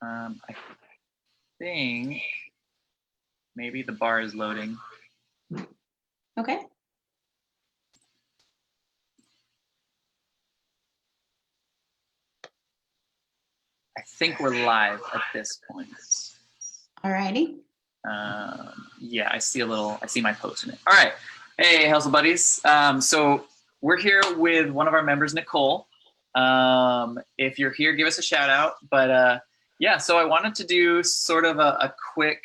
I think maybe the bar is loading. Okay. I think we're live at this point. Alrighty. Yeah, I see my post in it. All right. Hey, Hustle Buddies. So we're here with one of our members, Nicole. If you're here, give us a shout out. But yeah, so I wanted to do sort of a quick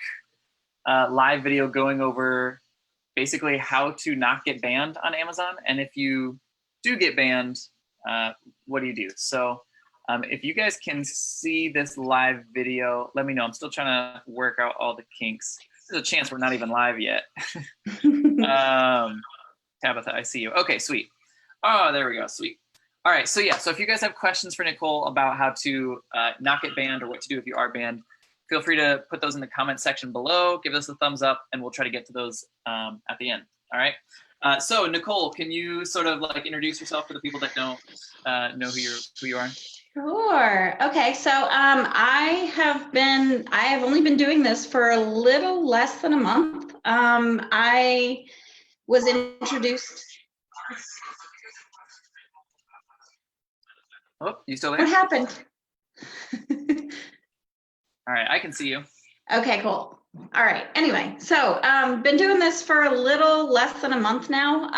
live video going over basically how to not get banned on Amazon. And if you do get banned, what do you do? So if you guys can see this live video, let me know. I'm still trying to work out all the kinks. There's a chance we're not even live yet. Tabitha, I see you. Okay, sweet. Oh, there we go, sweet. All right, so yeah, so if you guys have questions for Nicole about how to not get banned or what to do if you are banned, feel free to put those in the comment section below. Give us a thumbs up, and we'll try to get to those at the end. All right. So Nicole, can you sort of like introduce yourself for the people that don't know who you are? Sure. Okay. So I have only been doing this for a little less than a month. I was introduced. Oh, you still there? What happened? All right, I can see you. Okay, cool. All right. Anyway, so been doing this for a little less than a month now.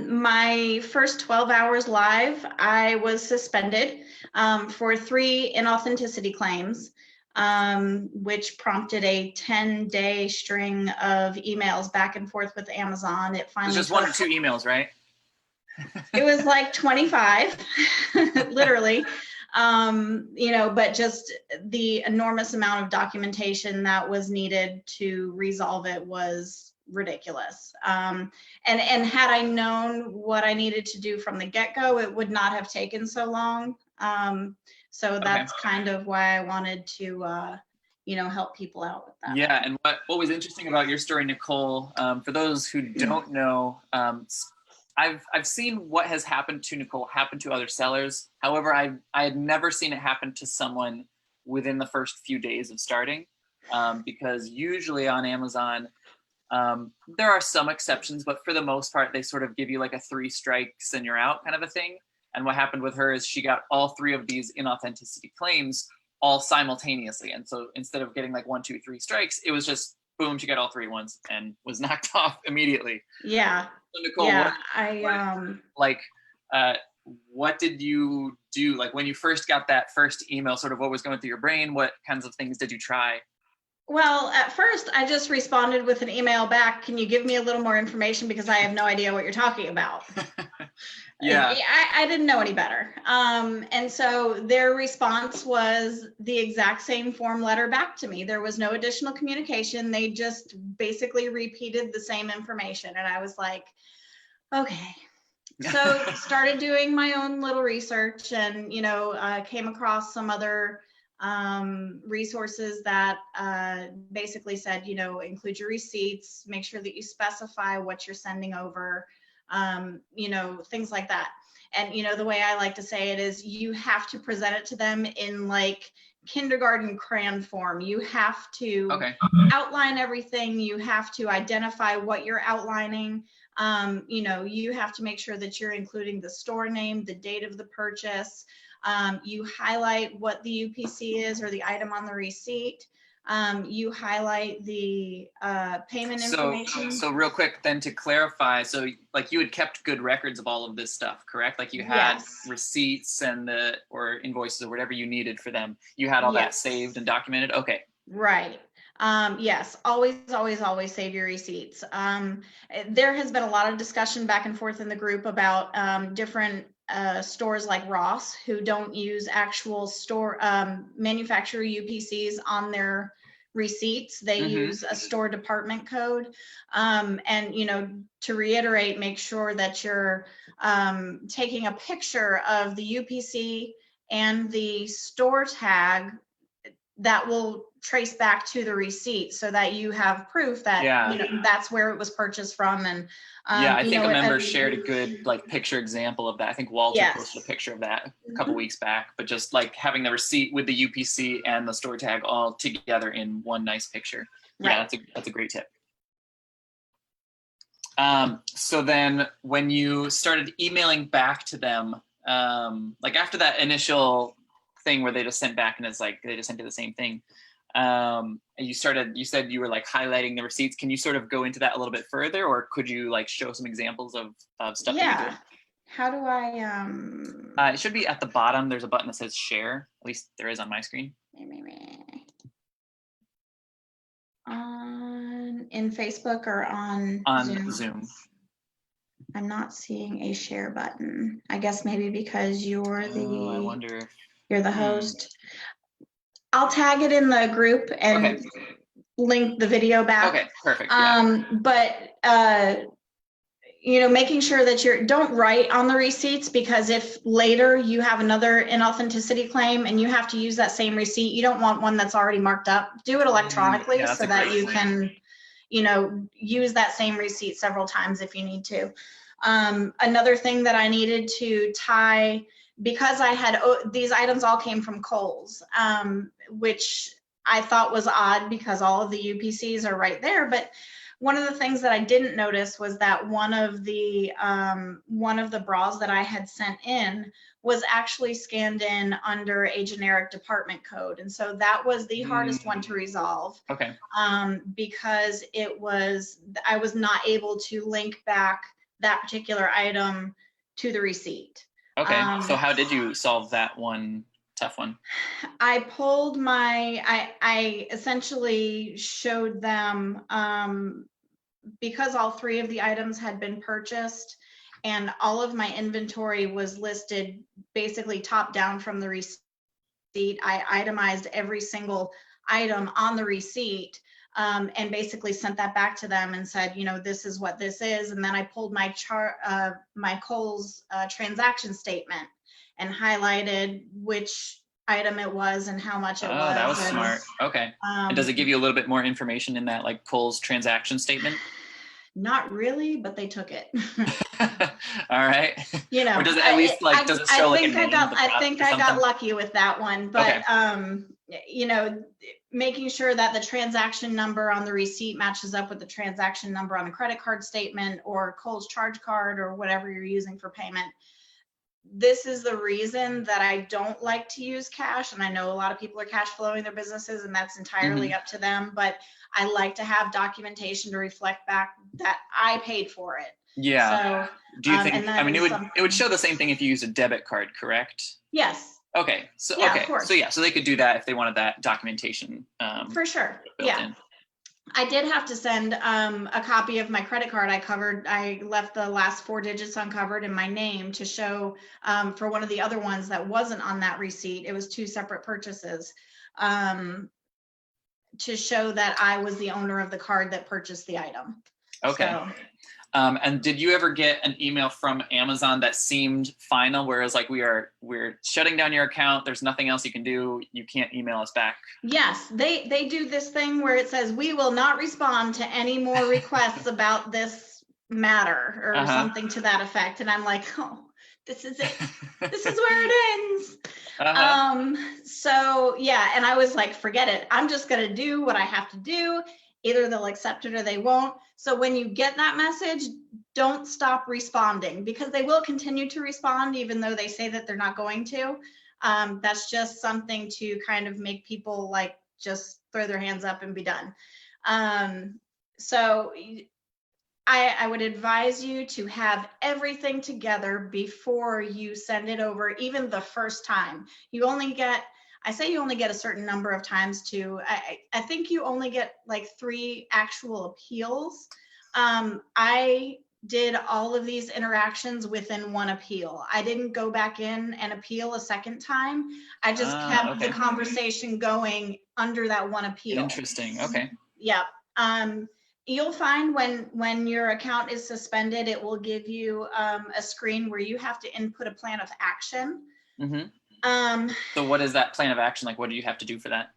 My first 12 hours live, I was suspended for 3 inauthenticity claims, which prompted a 10-day string of emails back and forth with Amazon. It finally just 1 or 2 emails, right? It was like 25, literally. But just the enormous amount of documentation that was needed to resolve it was ridiculous. And had I known what I needed to do from the get-go, it would not have taken so long. So that's kind of why I wanted to, help people out with that. Yeah, and what was interesting about your story, Nicole, for those who don't know, I've seen what has happened to Nicole happen to other sellers. However, I had never seen it happen to someone within the first few days of starting, because usually on Amazon, there are some exceptions, but for the most part, they sort of give you like a 3 strikes and you're out kind of a thing. And what happened with her is she got all 3 of these inauthenticity claims all simultaneously. And so instead of getting like 1, 2, 3 strikes, it was just boom, she got all 3 at once and was knocked off immediately. Yeah. So Nicole, what did you do? Like when you first got that first email, sort of what was going through your brain? What kinds of things did you try? Well, at first I just responded with an email back. Can you give me a little more information? Because I have no idea what you're talking about. Yeah. I didn't know any better. And so their response was the exact same form letter back to me. There was no additional communication. They just basically repeated the same information. And I was like, okay. So started doing my own little research and, came across some other resources that basically said, include your receipts, make sure that you specify what you're sending over, things like that. And, the way I like to say it is you have to present it to them in like kindergarten crayon form. You have to outline everything. You have to identify what you're outlining. You have to make sure that you're including the store name, the date of the purchase. You highlight what the UPC is or the item on the receipt. You highlight the payment information. So real quick then to clarify, so like you had kept good records of all of this stuff, correct? Like you had receipts and or invoices or whatever you needed for them. You had all that saved and documented? Okay. Right. Yes, always save your receipts. There has been a lot of discussion back and forth in the group about different stores like Ross who don't use actual store manufacturer UPCs on their receipts. They use a store department code. And to reiterate, make sure that you're taking a picture of the UPC and the store tag that will trace back to the receipt so that you have proof that, you know, that's where it was purchased from. And I think a member shared a good like picture example of that. I think Walter posted a picture of that a couple weeks back, but just like having the receipt with the UPC and the store tag all together in one nice picture. Yeah, that's a great tip. So then when you started emailing back to them, like after that initial thing where they just sent back and it's like they just sent you the same thing, and you said you were like highlighting the receipts. Can you sort of go into that a little bit further, or could you like show some examples of stuff that you did? How do I it should be at the bottom. There's a button that says share. At least there is on my screen. In Facebook or on Zoom? I'm not seeing a share button. I guess maybe because you're I wonder. You're the host. I'll tag it in the group and link the video back. Okay, perfect. But you know, making sure that don't write on the receipts, because if later you have another inauthenticity claim and you have to use that same receipt, you don't want one that's already marked up. Do it electronically so that you can, you know, use that same receipt several times if you need to. Another thing that I needed to tie, because I had these items all came from Kohl's, which I thought was odd because all of the UPCs are right there. But one of the things that I didn't notice was that one of the bras that I had sent in was actually scanned in under a generic department code. And so that was the hardest one to resolve. Because I was not able to link back that particular item to the receipt. So how did you solve that one tough one? I pulled I essentially showed them, because all three of the items had been purchased and all of my inventory was listed basically top down from the receipt. I itemized every single item on the receipt, and basically sent that back to them and said, you know, this is what this is. And then I pulled my my Kohl's transaction statement and highlighted which item it was and how much it was. Oh, that was smart. Okay. And does it give you a little bit more information in that, like Kohl's transaction statement? Not really, but they took it. All right. You know, or does it at least like does it show like a name? I think I got lucky with that one, but you know, making sure that the transaction number on the receipt matches up with the transaction number on the credit card statement or Kohl's charge card or whatever you're using for payment. This is the reason that I don't like to use cash. And I know a lot of people are cash flowing their businesses and that's entirely up to them, but I like to have documentation to reflect back that I paid for it. Yeah. So, do you think, I mean, it would show the same thing if you used a debit card, correct? Yes. Okay. So, yeah, of course. So they could do that if they wanted that documentation. For sure. Yeah. I did have to send a copy of my credit card. I left the last 4 digits uncovered in my name to show for one of the other ones that wasn't on that receipt. It was 2 separate purchases, to show that I was the owner of the card that purchased the item. Okay. So, and did you ever get an email from Amazon that seemed final, whereas like we're shutting down your account, there's nothing else you can do, you can't email us back? Yes, they do this thing where it says we will not respond to any more requests about this matter or something to that effect, and I'm like, oh, this is it. This is where it ends. So yeah, and I was like, forget it. I'm just gonna do what I have to do. Either they'll accept it or they won't. So when you get that message, don't stop responding, because they will continue to respond even though they say that they're not going to. That's just something to kind of make people like just throw their hands up and be done. So I would advise you to have everything together before you send it over, even the first time. I say you only get a certain number of times to, I think you only get like 3 actual appeals. I did all of these interactions within 1 appeal. I didn't go back in and appeal a second time. I just kept the conversation going under that 1 appeal. Interesting. Okay. Yeah. You'll find when your account is suspended, it will give you a screen where you have to input a plan of action. So what is that plan of action? Like, what do you have to do for that?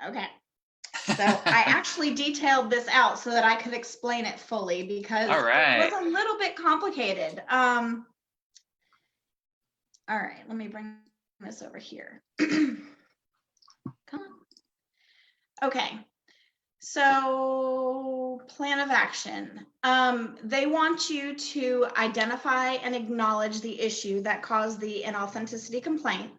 Okay. So I actually detailed this out so that I could explain it fully because All right. it was a little bit complicated. All right, let me bring this over here. Come on. Okay. So plan of action. They want you to identify and acknowledge the issue that caused the inauthenticity complaint.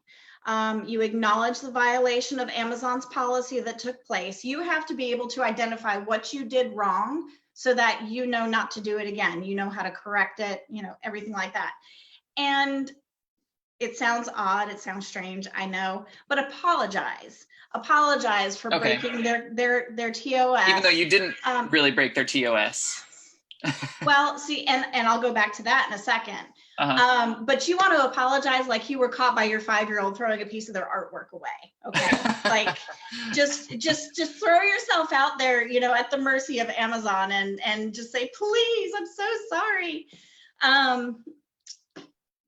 You acknowledge the violation of Amazon's policy that took place. You have to be able to identify what you did wrong so that you know not to do it again. You know how to correct it, you know, everything like that. And it sounds odd, it sounds strange, I know, but apologize. Apologize for breaking their TOS. Even though you didn't really break their TOS. Well, see, and I'll go back to that in a second. But you want to apologize like you were caught by your 5-year-old throwing a piece of their artwork away. Okay. Like just throw yourself out there, you know, at the mercy of Amazon and just say, please, I'm so sorry.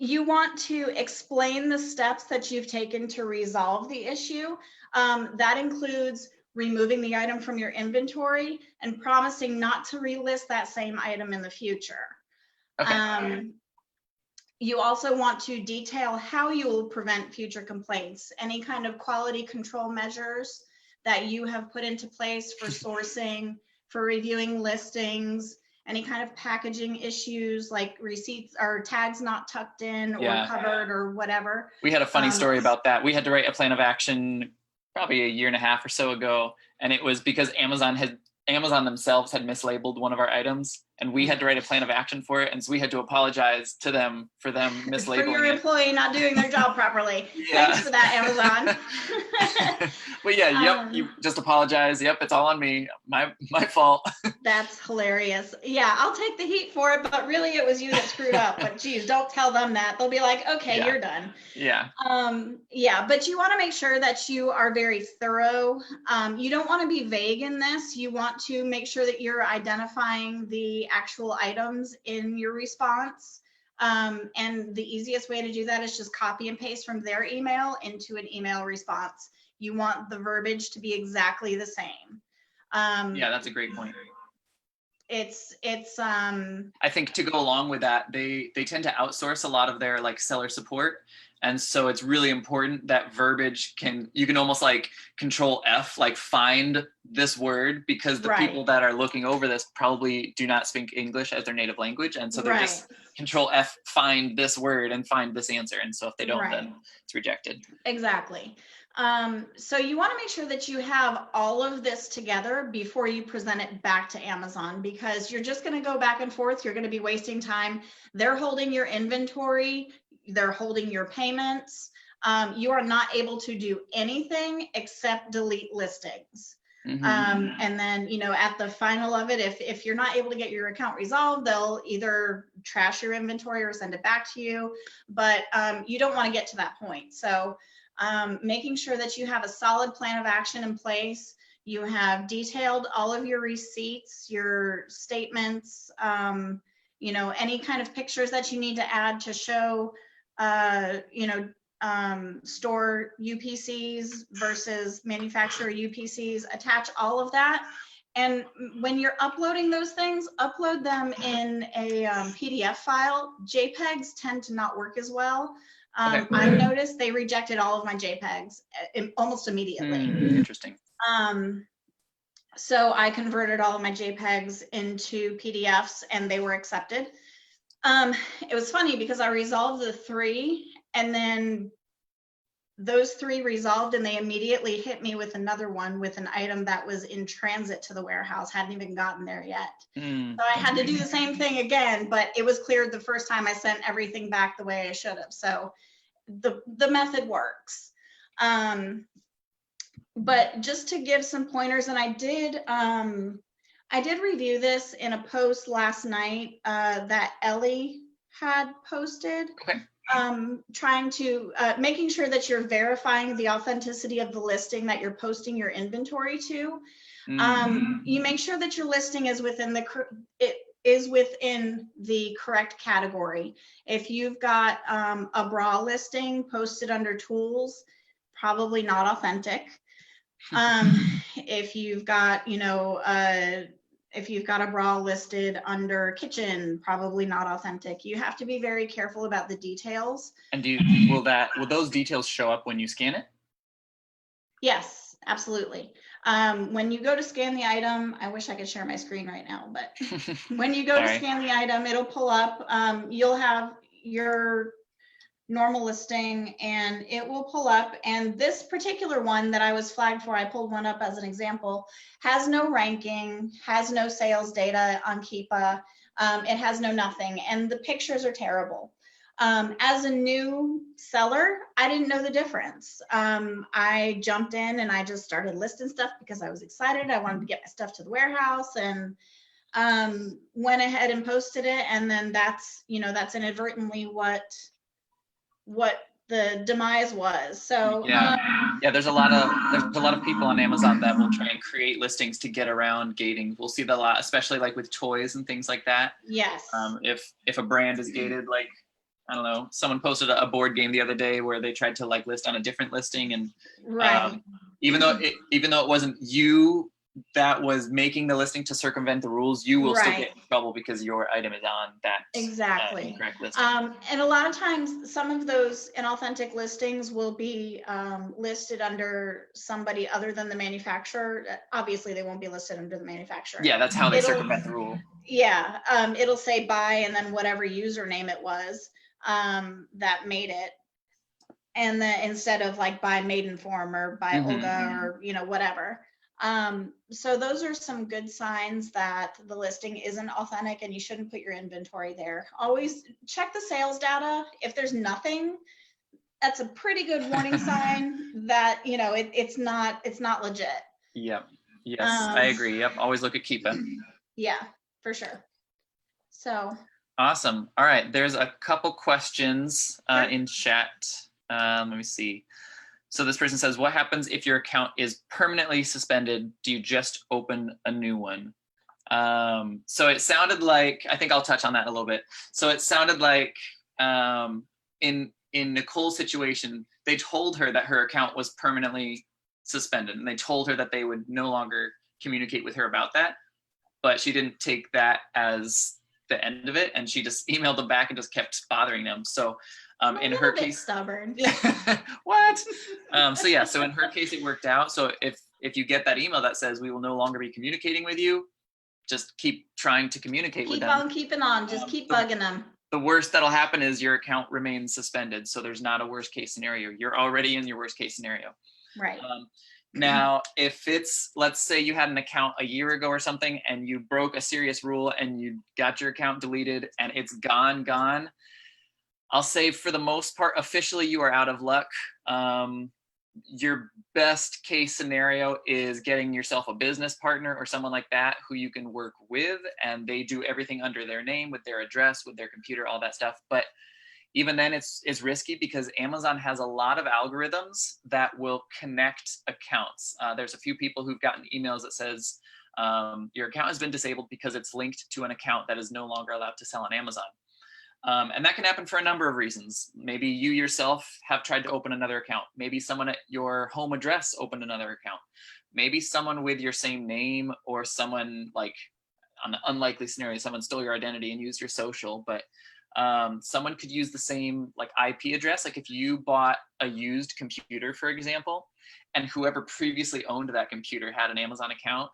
You want to explain the steps that you've taken to resolve the issue. That includes removing the item from your inventory and promising not to relist that same item in the future. Okay. You also want to detail how you will prevent future complaints, any kind of quality control measures that you have put into place for sourcing, for reviewing listings, any kind of packaging issues like receipts or tags not tucked in or covered or whatever. We had a funny story about that. We had to write a plan of action probably a year and a half or so ago. And it was because Amazon themselves had mislabeled one of our items, and we had to write a plan of action for it. And so we had to apologize to them for them mislabeling for your employee not doing their job properly. Thanks for that, Amazon. But yeah, you just apologize. Yep, it's all on me. My fault. That's hilarious. Yeah, I'll take the heat for it, but really it was you that screwed up. But geez, don't tell them that. They'll be like, okay, you're done. Yeah. Yeah, but you want to make sure that you are very thorough. You don't want to be vague in this. You want to make sure that you're identifying the actual items in your response. And the easiest way to do that is just copy and paste from their email into an email response. You want the verbiage to be exactly the same. Yeah, that's a great point. It's I think to go along with that, they tend to outsource a lot of their like seller support. And so it's really important that verbiage you can almost like control F, like find this word, because the people that are looking over this probably do not speak English as their native language. And so they're just control F, find this word and find this answer. And so if they don't, then it's rejected. Exactly. So you want to make sure that you have all of this together before you present it back to Amazon, because you're just going to go back and forth. You're going to be wasting time. They're holding your inventory. They're holding your payments. You are not able to do anything except delete listings. And then, you know, at the final of it, if you're not able to get your account resolved, they'll either trash your inventory or send it back to you. But you don't want to get to that point. So making sure that you have a solid plan of action in place. You have detailed all of your receipts, your statements, you know, any kind of pictures that you need to add to show, you know, store UPCs versus manufacturer UPCs, attach all of that. And when you're uploading those things, upload them in a PDF file. JPEGs tend to not work as well. I noticed they rejected all of my JPEGs almost immediately. Interesting. So I converted all of my JPEGs into PDFs and they were accepted. It was funny because I resolved the 3 and then those 3 resolved and they immediately hit me with another one with an item that was in transit to the warehouse, hadn't even gotten there yet. So I had to do the same thing again, but it was cleared the first time I sent everything back the way I should have. So the method works. But just to give some pointers, and I did review this in a post last night that Ellie had posted. Trying to making sure that you're verifying the authenticity of the listing that you're posting your inventory to. You make sure that your listing is within the correct category. If you've got a bra listing posted under tools, probably not authentic. If you've got, if you've got a bra listed under kitchen, probably not authentic. You have to be very careful about the details. And will those details show up when you scan it? Yes, absolutely. When you go to scan the item, I wish I could share my screen right now, but when you go to scan the item, it'll pull up. You'll have your normal listing and it will pull up. And this particular one that I was flagged for, I pulled one up as an example, has no ranking, has no sales data on Keepa. It has no nothing. And the pictures are terrible. As a new seller, I didn't know the difference. I jumped in and I just started listing stuff because I was excited. I wanted to get my stuff to the warehouse and went ahead and posted it. And then that's inadvertently what the demise was. So there's a lot of people on Amazon that will try and create listings to get around gating. We'll see that a lot, especially like with toys and things like that. Yes. If a brand is gated, like, I don't know, someone posted a board game the other day where they tried to like list on a different listing, and even though it wasn't you that was making the listing to circumvent the rules, you will still get in trouble because your item is on that incorrect listing. And a lot of times some of those inauthentic listings will be listed under somebody other than the manufacturer. Obviously they won't be listed under the manufacturer. Yeah, that's how they circumvent the rule. Yeah, it'll say buy and then whatever username it was that made it, and then instead of like by Maidenform or by Olga or whatever. So those are some good signs that the listing isn't authentic and you shouldn't put your inventory there. Always check the sales data. If there's nothing, that's a pretty good warning sign that it's not legit. Yep. Yes, I agree. Yep. Always look at Keepa. Yeah, for sure. So awesome. All right. There's a couple questions in chat. Let me see. So this person says, what happens if your account is permanently suspended? Do you just open a new one? So it sounded like, I think I'll touch on that a little bit. So it sounded like in Nicole's situation, they told her that her account was permanently suspended, and they told her that they would no longer communicate with her about that, but she didn't take that as the end of it, and she just emailed them back and just kept bothering them. So in her case, stubborn. What? So in her case, it worked out. So if you get that email that says we will no longer be communicating with you, just keep trying to communicate with them. Keep on keeping on. Just keep bugging them. The worst that'll happen is your account remains suspended. So there's not a worst case scenario. You're already in your worst case scenario. Right. Now, if it's, let's say you had an account a year ago or something, and you broke a serious rule and you got your account deleted and it's gone. I'll say for the most part, officially you are out of luck. Your best case scenario is getting yourself a business partner or someone like that who you can work with, and they do everything under their name, with their address, with their computer, all that stuff. But even then it's risky because Amazon has a lot of algorithms that will connect accounts. There's a few people who've gotten emails that says your account has been disabled because it's linked to an account that is no longer allowed to sell on Amazon. And that can happen for a number of reasons. Maybe you yourself have tried to open another account. Maybe someone at your home address opened another account. Maybe someone with your same name, or someone, like on an unlikely scenario, someone stole your identity and used your social, but someone could use the same like IP address. Like if you bought a used computer, for example, and whoever previously owned that computer had an Amazon account,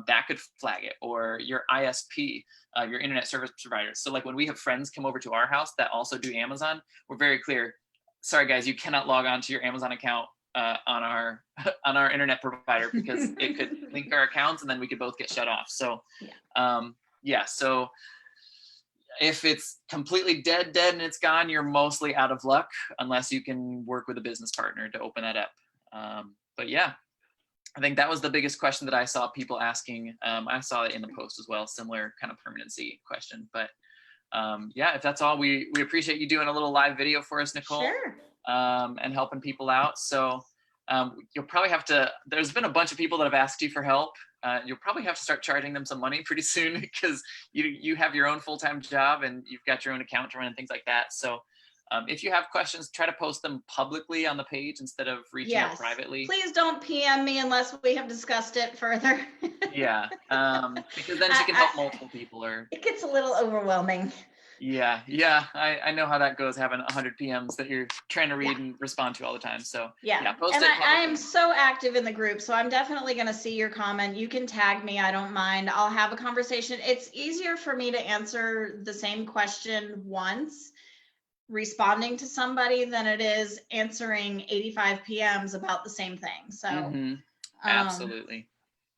that could flag it, or your ISP, your internet service provider. So like when we have friends come over to our house that also do Amazon, we're very clear, sorry guys, you cannot log on to your Amazon account on our internet provider, because it could link our accounts and then we could both get shut off. So so if it's completely dead and it's gone, you're mostly out of luck, unless you can work with a business partner to open that up. But yeah, I think that was the biggest question that I saw people asking. I saw it in the post as well, similar kind of permanency question. But if that's all, we appreciate you doing a little live video for us, Nicole. Sure. And helping people out. So you'll probably have to, there's been a bunch of people that have asked you for help. You'll probably have to start charging them some money pretty soon, because you have your own full-time job and you've got your own account to run and things like that. So If you have questions, try to post them publicly on the page instead of reaching out privately. Please don't PM me unless we have discussed it further. Yeah, because then she can help multiple people. Or it gets a little overwhelming. Yeah, I know how that goes, having 100 PMs that you're trying to read and respond to all the time. So post and it. I am so active in the group, so I'm definitely going to see your comment. You can tag me, I don't mind. I'll have a conversation. It's easier for me to answer the same question once responding to somebody than it is answering 85 PMs about the same thing. So absolutely.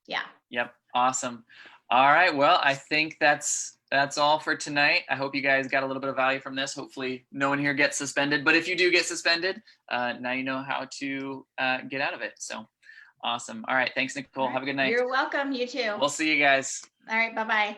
Yep. Awesome. All right, well, I think that's all for tonight. I hope you guys got a little bit of value from this. Hopefully no one here gets suspended, but if you do get suspended, now you know how to get out of it. So awesome. All right, thanks, Nicole. Have a good night. You're welcome. You too. We'll see you guys. All right, bye-bye.